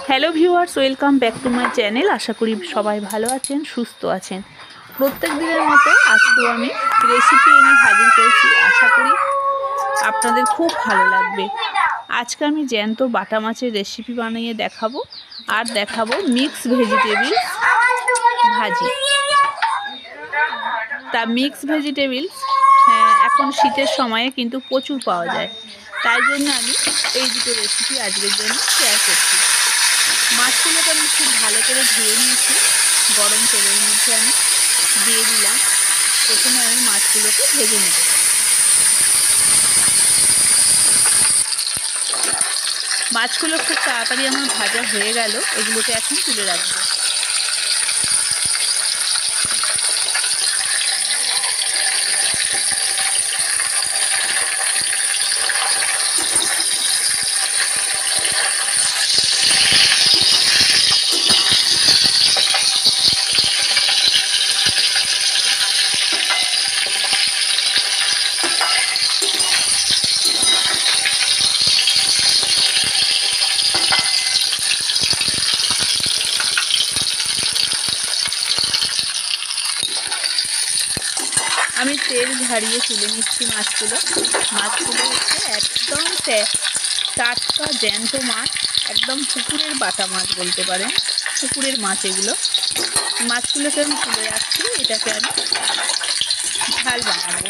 Hello viewers, welcome back to my channel. আশা করি সবাই ভালো আছেন, সুস্থ আছেন। প্রত্যেক দিনের মতো আজকেও আমি রেসিপি এনে হাজির করেছি। আশা করি আপনাদের খুব ভালো লাগবে। আজকে আমি জ্যান্ত বাটা মাছের রেসিপি বানিয়ে দেখাবো, আর দেখাবো মিক্স ভেজিটেবলস ভাজি। তা মিক্স ভেজিটেবলস এখন শীতের সময়ে কিন্তু প্রচুর পাওয়া যায়, তাই জন্য আমি এই দুটো রেসিপি আজকের জন্য শেয়ার করছি। মাছগুলোকে আমি খুব ভালো করে ধুয়ে নিয়েছি। গরম তেলের মধ্যে আমি দিয়ে দিলাম। প্রথমে আমি মাছগুলোকে ভেজে নেব। মাছগুলো খুব তাড়াতাড়ি আমার ভাজা হয়ে গেল, এগুলোকে এখন তুলে রাখবো। আমি তেল ঝাড়িয়ে তুলে নিচ্ছি মাছগুলো হচ্ছে একদম টাটকা জ্যান্ত মাছ, একদম পুকুরের বাটা মাছ বলতে পারেন, পুকুরের মাছ এগুলো। মাছগুলোকে আমি তুলে রাখছি, এটাকে আমি ঝাল বানাবো।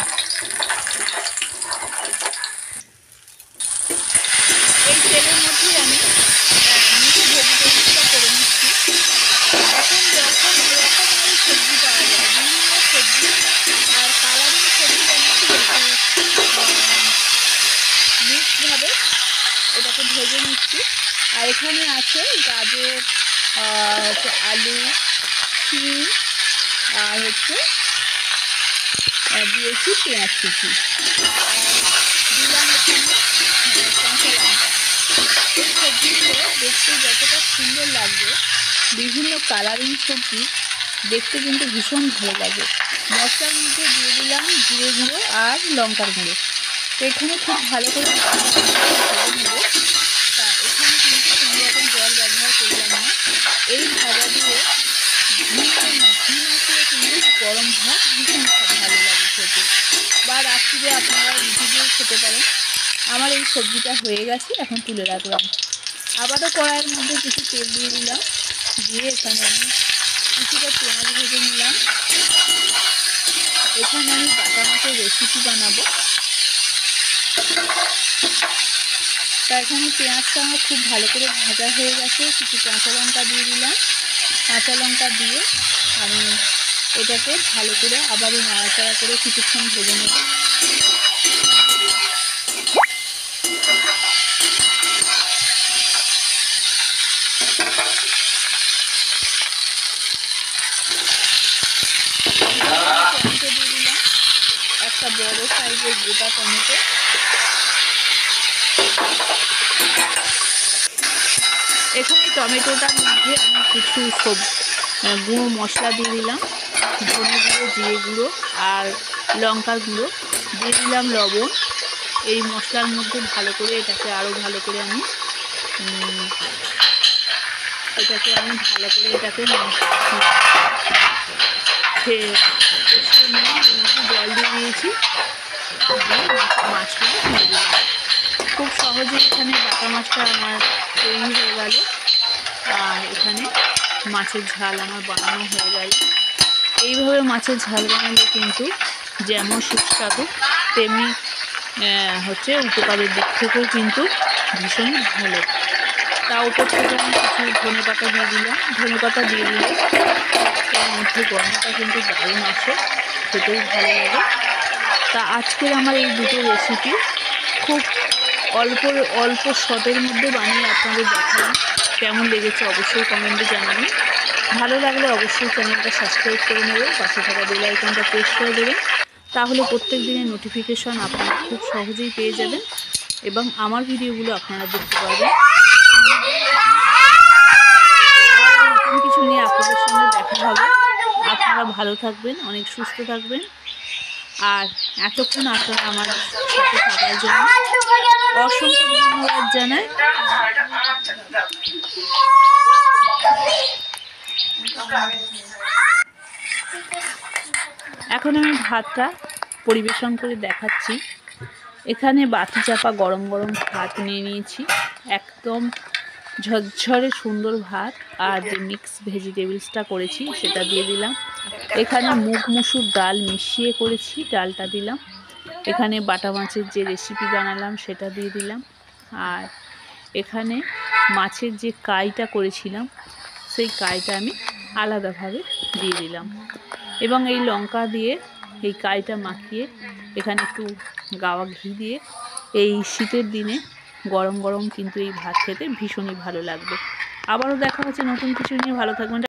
এই তেলের মধ্যেই আমি মিক্স ভেজিটেবলসটা করে নিচ্ছি। এখন যখন রকমারি সবজি পাওয়া যায়, বিভিন্ন সবজি আর কালারিং সবজি, আমি মিক্সভাবে এটাকে ভেজে নিচ্ছি। আর এখানে আছে গাজর, আলু, শিম, আর দিয়েছি পেঁয়াজ কুচি, দিলাম এখানে কাঁচা লঙ্কা। এই সবজিগুলো দেখতে যতটা সুন্দর লাগবে, বিভিন্ন কালারিং সবজি দেখতে কিন্তু ভীষণ ভালো লাগে। মশলার মধ্যে দিয়ে দিলাম জিরে গুঁড়ো আর লঙ্কার গুঁড়ো। তো এখানে খুব ভালো করে নেব। তা এখানে কিন্তু কোনো রকম জল ব্যবহার করলাম না। এই ভাজা দিয়ে ঘি মাখিয়ে কিন্তু গরম ভাত ভীষণ ভালো লাগে খেতে, বা রাত্রিরে আপনারা রুটি দিয়েও খেতে পারেন। আমার এই সবজিটা হয়ে গেছে, এখন তুলে রাখলাম। আবারও কড়াইয়ের মধ্যে কিছু তেল দিয়ে দিলাম, দিয়ে এখানে আমি কিছুটা পেঁয়াজ ভেজে নিলাম। এখানে আমি বাটা মাছের রেসিপি বানাবো। তা এখানে পেঁয়াজটা আমার খুব ভালো করে ভাজা হয়ে গেছে। কিছু কাঁচা লঙ্কা দিয়ে দিলাম। কাঁচা লঙ্কা দিয়ে আমি এটাকে ভালো করে আবারও নাড়াচাড়া করে কিছুক্ষণ ভেজে নেব। টমেটো দিয়ে দিলাম, একটা বড় সাইজের গোটা টমেটো। এখানে টমেটোটার মধ্যে আমি কিছু গুঁড়ো মশলা দিয়ে দিলাম, ধনে গুঁড়ো, জিরে গুঁড়ো আর লঙ্কার গুঁড়ো দিয়ে দিলাম, লবণ। এই মশলার মধ্যে ভালো করে এটাকে আরও ভালো করে আমি জল দিয়ে দিয়েছি, মাছগুলো দিয়ে দিলাম। খুব সহজে এখানে বাটা মাছটা আমার তৈরি হয়ে গেল, আর এখানে মাছের ঝাল আমার বানানো হয়ে গেল। এইভাবে মাছের ঝাল বানালে কিন্তু যেমন সুস্বাদু, তেমনি উপকারের দিক থেকেও কিন্তু ভীষণ ভালো। তা উপর থেকে আমি কিছু ধনেপাতা দিয়ে দিলাম। ধনেপাতা দিয়ে দিলে এর মধ্যে গন্ধটা কিন্তু দারুণ আসে, খেতেও ভালো লাগে। তা আজকের আমার এই দুটো রেসিপি খুব অল্প শটের মধ্যে বানিয়ে আপনাদের দেখালাম। কেমন লেগেছে অবশ্যই কমেন্টে জানাবেন। ভালো লাগলে অবশ্যই চ্যানেলটা সাবস্ক্রাইব করে নেবেন, পাশে থাকা বেল আইকনটা প্রেস করে দেবেন। তাহলে প্রত্যেক দিনের নোটিফিকেশন আপনারা খুব সহজেই পেয়ে যাবেন এবং আমার ভিডিওগুলো আপনারা দেখতে পারবেন। নতুন কিছু নিয়ে আপনাদের সঙ্গে দেখা হবে। আপনারা ভালো থাকবেন, অনেক সুস্থ থাকবেন। আর এতক্ষণ আপনারা আমার সাথে থাকার জন্য অসংখ্য ধন্যবাদ জানাই। এখন আমি ভাতটা পরিবেশন করে দেখাচ্ছি। এখানে বাটি চাপা গরম গরম ভাত নিয়ে নিয়েছি, একদম ঝরঝরে সুন্দর ভাত। আর যে মিক্স ভেজিটেবলসটা করেছি সেটা দিয়ে দিলাম। এখানে মুগ মুসুর ডাল মিশিয়ে করেছি, ডালটা দিলাম। এখানে বাটা মাছের যে রেসিপি বানালাম সেটা দিয়ে দিলাম। আর এখানে মাছের যে কাইটা করেছিলাম সেই কাইটা আমি আলাদাভাবে দিয়ে দিলাম, এবং এই লঙ্কা দিয়ে এই কাইটা মাখিয়ে এখানে একটু গাওয়া ঘি দিয়ে এই শীতের দিনে গরম গরম কিন্তু এই ভাত খেতে ভীষণই ভালো লাগবে। আবারও দেখা হচ্ছে নতুন কিছু নিয়ে। ভালো থাকবেন।